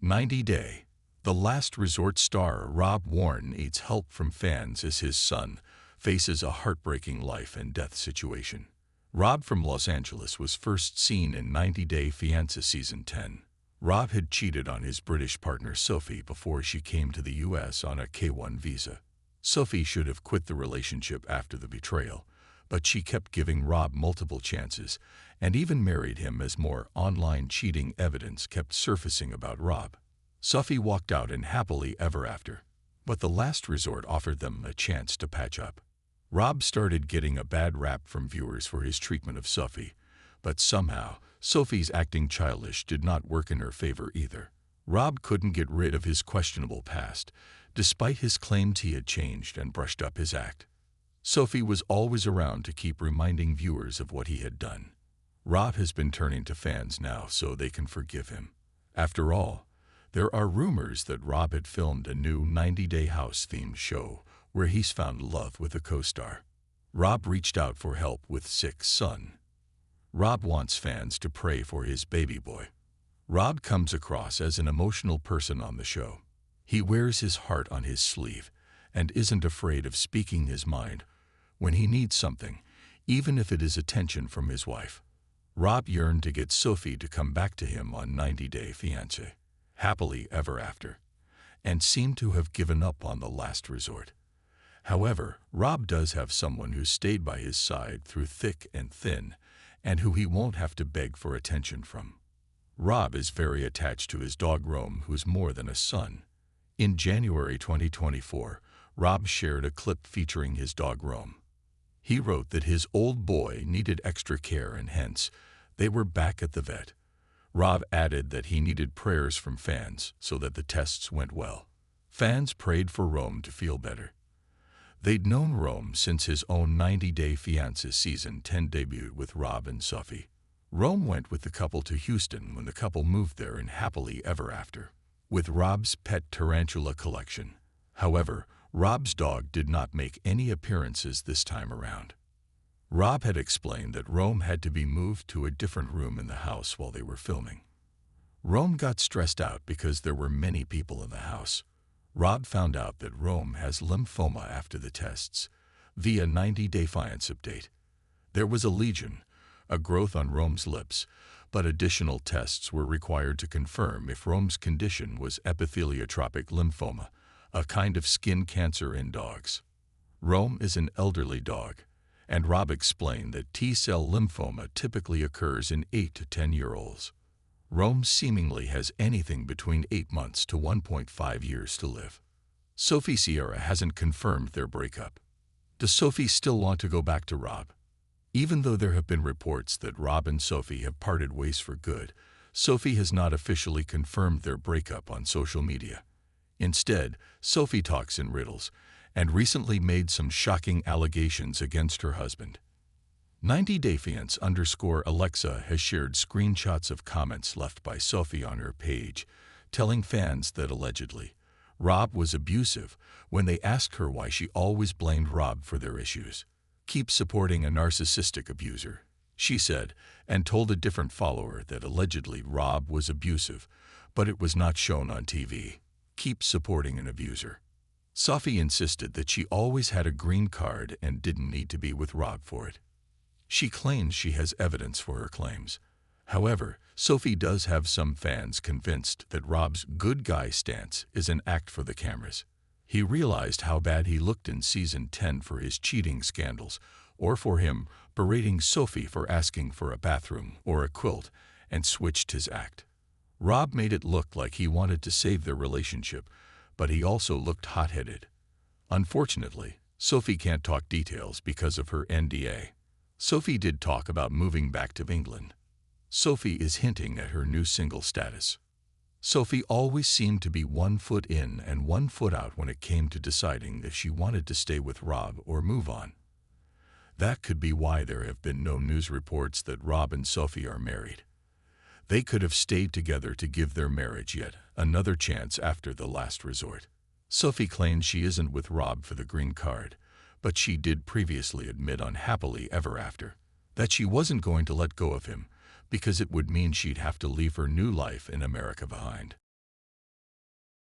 90 Day. The last resort star Rob Warren needs help from fans as his son faces a heartbreaking life and death situation. Rob from Los Angeles was first seen in 90 Day Fiancé Season 10. Rob had cheated on his British partner Sophie before she came to the US on a K-1 visa. Sophie should have quit the relationship after the betrayal, but she kept giving Rob multiple chances and even married him as more online cheating evidence kept surfacing about Rob. Sophie walked out in happily ever after, but the last resort offered them a chance to patch up. Rob started getting a bad rap from viewers for his treatment of Sophie, but somehow Sophie's acting childish did not work in her favor either. Rob couldn't get rid of his questionable past, despite his claims he had changed and brushed up his act. Sophie was always around to keep reminding viewers of what he had done. Rob has been turning to fans now so they can forgive him. After all, there are rumors that Rob had filmed a new 90 Day House-themed show where he's found love with a co-star. Rob reached out for help with sick son. Rob wants fans to pray for his baby boy. Rob comes across as an emotional person on the show. He wears his heart on his sleeve and isn't afraid of speaking his mind when he needs something, even if it is attention from his wife. Rob yearned to get Sophie to come back to him on 90 Day Fiancé, happily ever after, and seemed to have given up on the last resort. However, Rob does have someone who stayed by his side through thick and thin, and who he won't have to beg for attention from. Rob is very attached to his dog Rome, who's more than a son. In January 2024, Rob shared a clip featuring his dog Rome. He wrote that his old boy needed extra care and hence, they were back at the vet. Rob added that he needed prayers from fans so that the tests went well. Fans prayed for Rome to feel better. They'd known Rome since his own 90 Day Fiancé Season 10 debut with Rob and Sophie. Rome went with the couple to Houston when the couple moved there in happily ever after, with Rob's pet tarantula collection. However, Rob's dog did not make any appearances this time around. Rob had explained that Rome had to be moved to a different room in the house while they were filming. Rome got stressed out because there were many people in the house. Rob found out that Rome has lymphoma after the tests, via 90 Day Fiancé update. There was a lesion, a growth on Rome's lips, but additional tests were required to confirm if Rome's condition was epitheliotropic lymphoma, a kind of skin cancer in dogs. Rome is an elderly dog, and Rob explained that T-cell lymphoma typically occurs in 8 to 10-year-olds. Rome seemingly has anything between 8 months to 1.5 years to live. Sophie Sierra hasn't confirmed their breakup. Does Sophie still want to go back to Rob? Even though there have been reports that Rob and Sophie have parted ways for good, Sophie has not officially confirmed their breakup on social media. Instead, Sophie talks in riddles and recently made some shocking allegations against her husband. 90 Day Fiancé _Alexa has shared screenshots of comments left by Sophie on her page, telling fans that allegedly Rob was abusive when they asked her why she always blamed Rob for their issues. "Keep supporting a narcissistic abuser," she said, and told a different follower that allegedly Rob was abusive, but it was not shown on TV. "Keep supporting an abuser." Sophie insisted that she always had a green card and didn't need to be with Rob for it. She claims she has evidence for her claims. However, Sophie does have some fans convinced that Rob's good guy stance is an act for the cameras. He realized how bad he looked in Season 10 for his cheating scandals, or for him berating Sophie for asking for a bathroom or a quilt, and switched his act. Rob made it look like he wanted to save their relationship, but he also looked hot-headed. Unfortunately, Sophie can't talk details because of her NDA. Sophie did talk about moving back to England. Sophie is hinting at her new single status. Sophie always seemed to be 1 foot in and 1 foot out when it came to deciding if she wanted to stay with Rob or move on. That could be why there have been no news reports that Rob and Sophie are married. They could have stayed together to give their marriage yet another chance after the last resort. Sophie claims she isn't with Rob for the green card, but she did previously admit on Happily Ever After that she wasn't going to let go of him because it would mean she'd have to leave her new life in America behind.